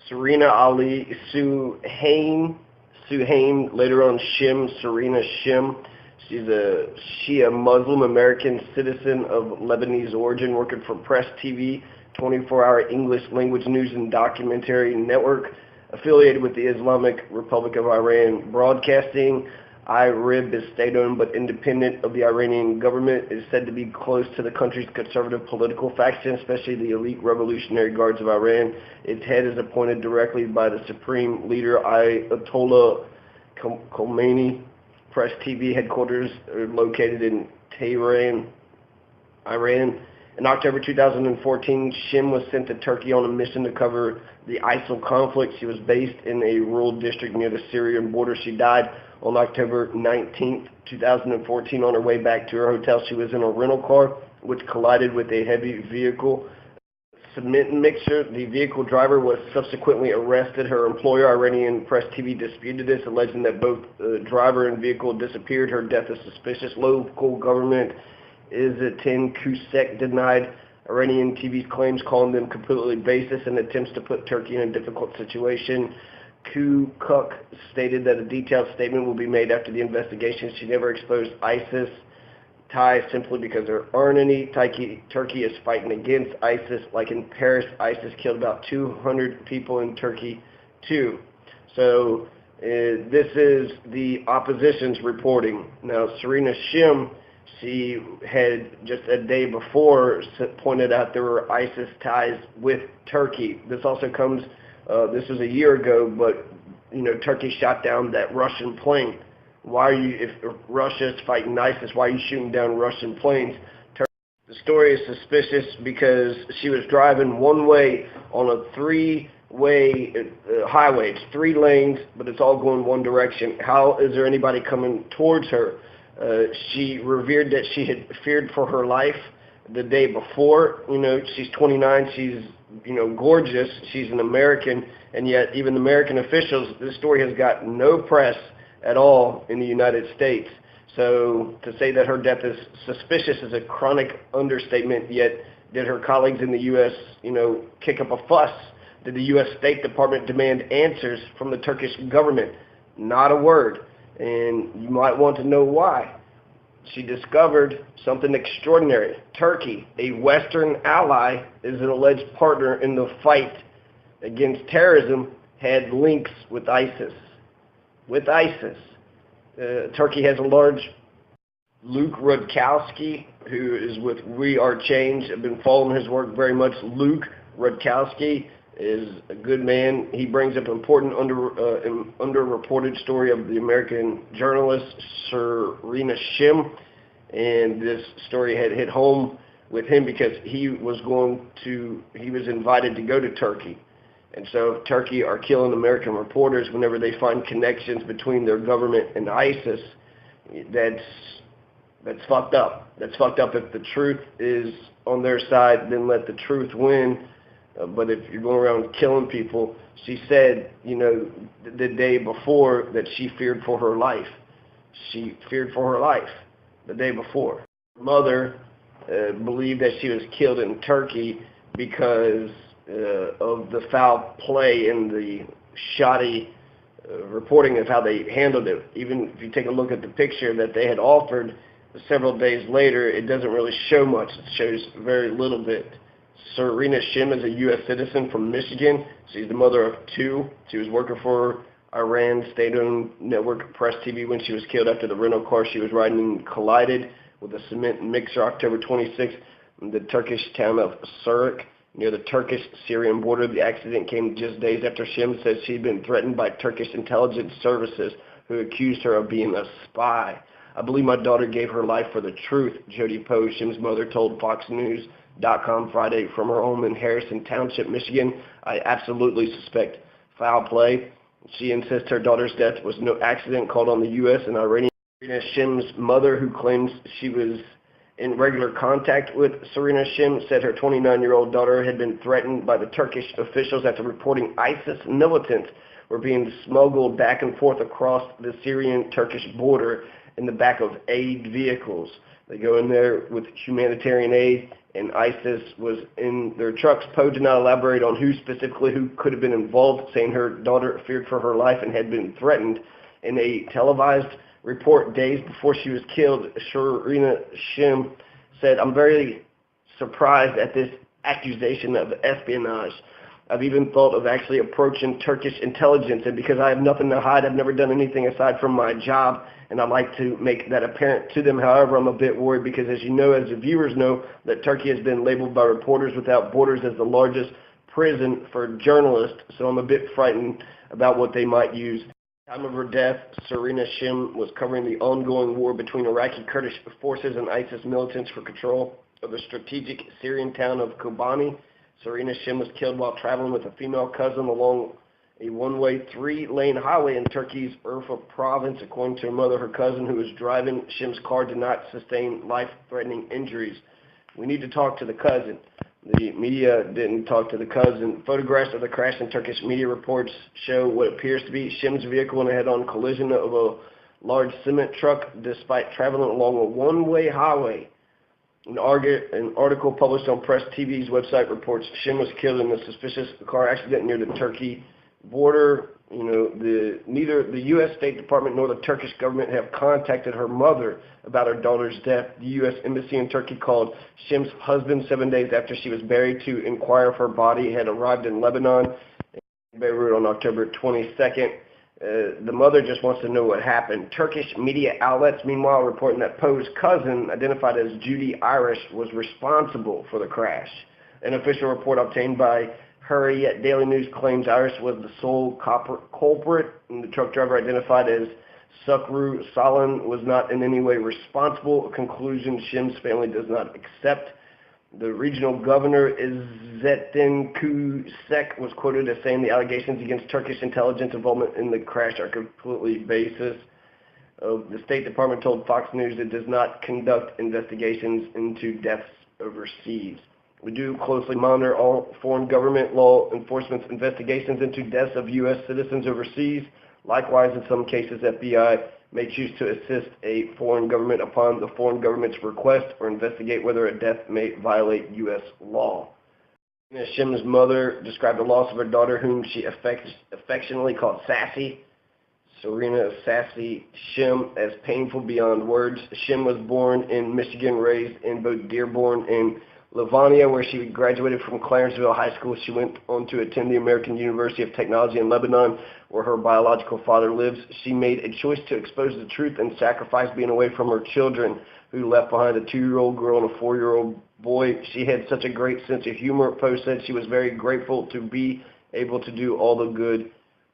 Serena Ali Suhaim, later on Shim, Serena Shim. She's a Shia Muslim American citizen of Lebanese origin, working for Press TV, 24-hour English language news and documentary network, affiliated with the Islamic Republic of Iran Broadcasting. IRIB is state-owned but independent of the Iranian government. It is said to be close to the country's conservative political faction, especially the elite Revolutionary Guards of Iran. Its head is appointed directly by the supreme leader Ayatollah Khomeini. Press TV headquarters are located in Tehran, Iran. In October 2014, Shim was sent to Turkey on a mission to cover the ISIL conflict. She was based in a rural district near the Syrian border. She died on October 19, 2014. On her way back to her hotel, she was in a rental car, which collided with a heavy vehicle. Cement mixer. The vehicle driver was subsequently arrested. Her employer, Iranian Press TV, disputed this, alleging that both the driver and vehicle disappeared. Her death is suspicious. Local government Izzetin Kusek denied Iranian TV's claims, calling them completely baseless and attempts to put Turkey in a difficult situation. Kuk stated that a detailed statement will be made after the investigation. She never exposed ISIS ties simply because there aren't any. Turkey is fighting against ISIS. Like in Paris, ISIS killed about 200 people in Turkey too. So this is the opposition's reporting. Now, Serena Shim, she had just a day before pointed out there were ISIS ties with Turkey. This also comes, this was a year ago, but Turkey shot down that Russian plane. Why are you, if Russia is fighting ISIS, why are you shooting down Russian planes? The story is suspicious because she was driving one way on a three-way highway. It's 3 lanes, but it's all going one direction. How is there anybody coming towards her? She revered that she had feared for her life the day before. She's 29. She's, gorgeous. She's an American, and yet even the American officials, this story has got no press at all in the United States. So to say that her death is suspicious is a chronic understatement, yet did her colleagues in the U.S., kick up a fuss? Did the U.S. State Department demand answers from the Turkish government? Not a word. And you might want to know why. She discovered something extraordinary. Turkey, a Western ally, is an alleged partner in the fight against terrorism, had links with ISIS. Turkey has a large Luke Rudkowski, who is with We Are Change. I've been following his work very much. Luke Rudkowski is a good man. He brings up an important underreported story of the American journalist Serena Shim, and this story had hit home with him because he was invited to go to Turkey. And so if Turkey are killing American reporters whenever they find connections between their government and ISIS, that's fucked up. That's fucked up. If the truth is on their side, then let the truth win. But if you're going around killing people, she said, the day before that she feared for her life. She feared for her life the day before. Her mother believed that she was killed in Turkey because of the foul play and the shoddy reporting of how they handled it. Even if you take a look at the picture that they had offered several days later, it doesn't really show much. It shows very little bit. Serena Shim is a U.S. citizen from Michigan. She's the mother of 2. She was working for Iran state-owned network Press TV when she was killed after the rental car she was riding in collided with a cement mixer October 26th in the Turkish town of Surik near the Turkish-Syrian border. The accident came just days after Shim said she'd been threatened by Turkish intelligence services who accused her of being a spy. I believe my daughter gave her life for the truth, Jody Poe, Shim's mother, told FoxNews.com Friday from her home in Harrison Township, Michigan. I absolutely suspect foul play. She insists her daughter's death was no accident, called on the U.S. and Iranian. Serena Shim's mother, who claims she was in regular contact with Serena Shim, said her 29-year-old daughter had been threatened by the Turkish officials after reporting ISIS militants were being smuggled back and forth across the Syrian-Turkish border in the back of aid vehicles. They go in there with humanitarian aid, and ISIS was in their trucks. Poe did not elaborate on who could have been involved, saying her daughter feared for her life and had been threatened. In a televised report days before she was killed, Serena Shim said, "I'm very surprised at this accusation of espionage. I've even thought of actually approaching Turkish intelligence, and because I have nothing to hide, I've never done anything aside from my job, and I'd like to make that apparent to them. However, I'm a bit worried because, as you know, as the viewers know, that Turkey has been labeled by Reporters Without Borders as the largest prison for journalists, so I'm a bit frightened about what they might use." At the time of her death, Serena Shim was covering the ongoing war between Iraqi Kurdish forces and ISIS militants for control of the strategic Syrian town of Kobani. Serena Shim was killed while traveling with a female cousin along a one-way, three-lane highway in Turkey's Urfa province. According to her mother, her cousin, who was driving Shim's car, did not sustain life-threatening injuries. "We need to talk to the cousin." The media didn't talk to the cousin. Photographs of the crash in Turkish media reports show what appears to be Shim's vehicle in a head-on collision of a large cement truck despite traveling along a one-way highway. An article published on Press TV's website reports Shim was killed in a suspicious car accident near the Turkey border. Neither the U.S. State Department nor the Turkish government have contacted her mother about her daughter's death. The U.S. Embassy in Turkey called Shim's husband 7 days after she was buried to inquire if her body had arrived in Lebanon, in Beirut, on October 22nd. The mother just wants to know what happened. Turkish media outlets, meanwhile, reporting that Poe's cousin, identified as Judy Irish, was responsible for the crash. An official report obtained by Hurriyet Daily News claims Irish was the sole culprit, and the truck driver, identified as Sukru Salan, was not in any way responsible, a conclusion Shim's family does not accept. The regional governor, Izzettin Kusek, was quoted as saying the allegations against Turkish intelligence involvement in the crash are completely baseless. The State Department told Fox News it does not conduct investigations into deaths overseas. "We do closely monitor all foreign government law enforcement's investigations into deaths of U.S. citizens overseas. Likewise, in some cases, FBI may choose to assist a foreign government upon the foreign government's request or investigate whether a death may violate U.S. law." Shim's mother described the loss of her daughter, whom she affectionately called Sassy, Serena Sassy Shim, as painful beyond words. Shim was born in Michigan, raised in both Dearborn and Livonia, where she graduated from Clarenceville High School. She went on to attend the American University of Technology in Lebanon, where her biological father lives. She made a choice to expose the truth and sacrifice being away from her children, who left behind a 2-year-old girl and a 4-year-old boy. She had such a great sense of humor. Poe said she was very grateful to be able to do all the good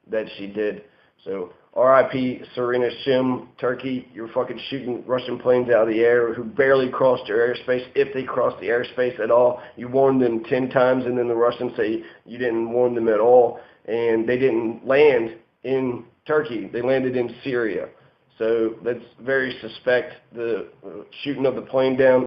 that she did. So, R.I.P. Serena Shim. Turkey, you're fucking shooting Russian planes out of the air who barely crossed your airspace, if they crossed the airspace at all. You warned them 10 times, and then the Russians say you didn't warn them at all, and they didn't land in Turkey. They landed in Syria. So that's very suspect. The shooting of the plane down